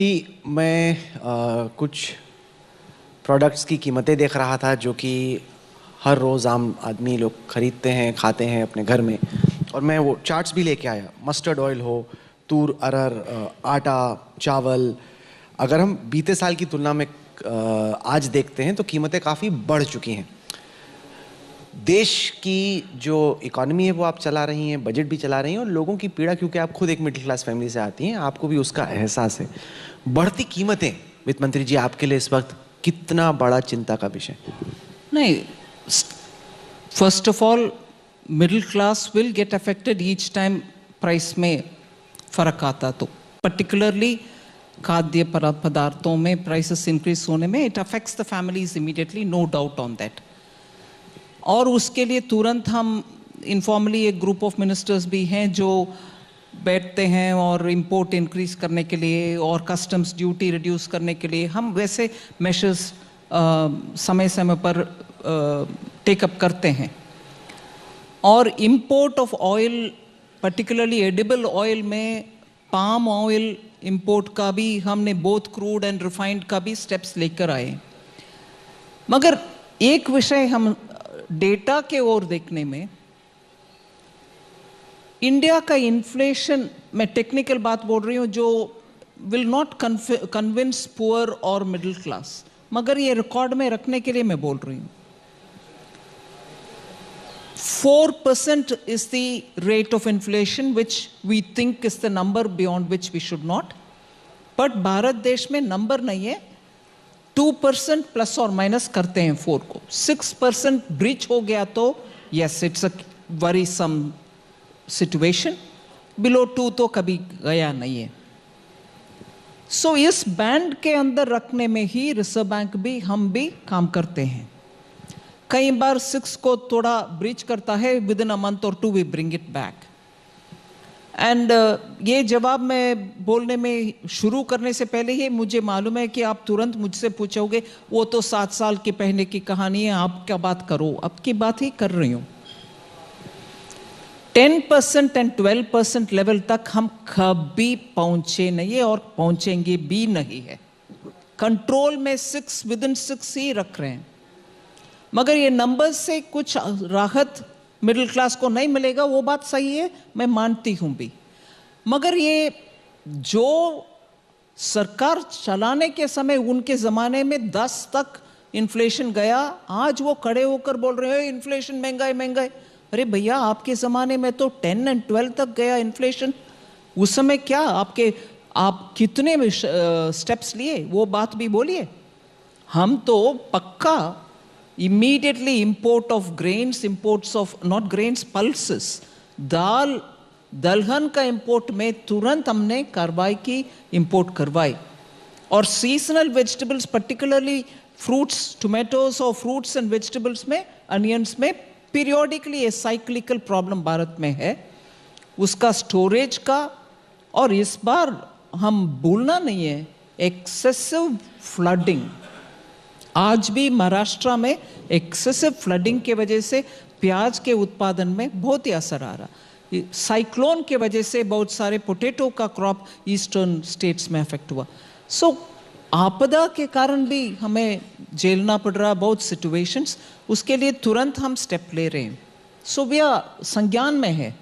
कि मैं कुछ प्रोडक्ट्स की कीमतें देख रहा था जो कि हर रोज़ आम आदमी लोग ख़रीदते हैं, खाते हैं अपने घर में। और मैं वो चार्ट्स भी लेके आया। मस्टर्ड ऑयल हो, तूर अरहर, आटा, चावल। अगर हम बीते साल की तुलना में आज देखते हैं तो कीमतें काफ़ी बढ़ चुकी हैं। देश की जो इकॉनमी है वो आप चला रही हैं, बजट भी चला रही हैं, और लोगों की पीड़ा, क्योंकि आप खुद एक मिडिल क्लास फैमिली से आती हैं, आपको भी उसका एहसास है। बढ़ती कीमतें वित्त मंत्री जी आपके लिए इस वक्त कितना बड़ा चिंता का विषय? नहीं, first of all middle class will get affected each time price में फर्क आता, तो पर्टिकुलरली खाद्य पदार्थों में प्राइसेस इंक्रीज होने में it affects the families immediately, no doubt on that. और उसके लिए तुरंत हम इनफॉर्मली एक ग्रुप ऑफ मिनिस्टर्स भी हैं जो बैठते हैं और इंपोर्ट इंक्रीज करने के लिए और कस्टम्स ड्यूटी रिड्यूस करने के लिए हम वैसे मेशर्स समय समय पर टेकअप करते हैं। और import of oil, particularly edible oil में पाम ऑयल इंपोर्ट का भी हमने बोथ क्रूड एंड रिफाइंड का भी स्टेप्स लेकर आए। मगर एक विषय हम डेटा के ओर देखने में, इंडिया का इन्फ्लेशन, मैं टेक्निकल बात बोल रही हूँ जो विल नॉट कन्विंस पुअर और मिडिल क्लास, मगर ये रिकॉर्ड में रखने के लिए मैं बोल रही हूँ। 4% is the rate of inflation which we think is the number beyond which we should not, but Bharat देश में नंबर नहीं है। 2% प्लस और माइनस करते हैं 4 को। 6% ब्रीच हो गया तो yes, it's a worrisome situation. Below 2 तो कभी गया नहीं है। सो इस बैंड के अंदर रखने में ही रिजर्व बैंक भी, हम भी काम करते हैं। कई बार 6 को थोड़ा ब्रीच करता है, विद इन अ मंथ और 2 we bring it back. And ये जवाब मैं बोलने में शुरू करने से पहले ही मुझे मालूम है कि आप तुरंत मुझसे पूछोगे वो तो 7 साल के पहले की कहानी है, आप क्या बात करो। अब की बात ही कर रही हूँ। 10% एंड 12% लेवल तक हम कभी पहुंचे नहीं है और पहुंचेंगे भी नहीं है। कंट्रोल में 6, विद इन 6 ही रख रहे हैं। मगर ये नंबर्स से कुछ राहत मिडिल क्लास को नहीं मिलेगा, वो बात सही है, मैं मानती हूं भी। मगर ये जो सरकार चलाने के समय, उनके ज़माने में 10 तक इन्फ्लेशन गया, आज वो खड़े होकर बोल रहे हैं इन्फ्लेशन, महंगाई महंगाई। अरे भैया, आपके ज़माने में तो 10 और 12 तक गया इन्फ्लेशन। उस समय क्या आप कितने स्टेप्स लिए, वो बात भी बोलिए। हम तो पक्का immediately import of grains, imports of not grains, pulses, दाल दलहन का इंपोर्ट में तुरंत हमने कार्रवाई की, इंपोर्ट करवाई। और seasonal vegetables, particularly fruits, tomatoes और फ्रूट्स एंड वेजिटेबल्स में, अनियंस में पीरियोडिकली ए साइक्लिकल प्रॉब्लम भारत में है, उसका स्टोरेज का। और इस बार हम भूलना नहीं है, एक्सेसिव फ्लडिंग। आज भी महाराष्ट्र में एक्सेसिव फ्लडिंग के वजह से प्याज के उत्पादन में बहुत ही असर आ रहा। साइक्लोन के वजह से बहुत सारे पोटैटो का क्रॉप ईस्टर्न स्टेट्स में अफेक्ट हुआ। सो आपदा के कारण भी हमें झेलना पड़ रहा बहुत सिचुएशंस, उसके लिए तुरंत हम स्टेप ले रहे हैं। सो वह संज्ञान में है।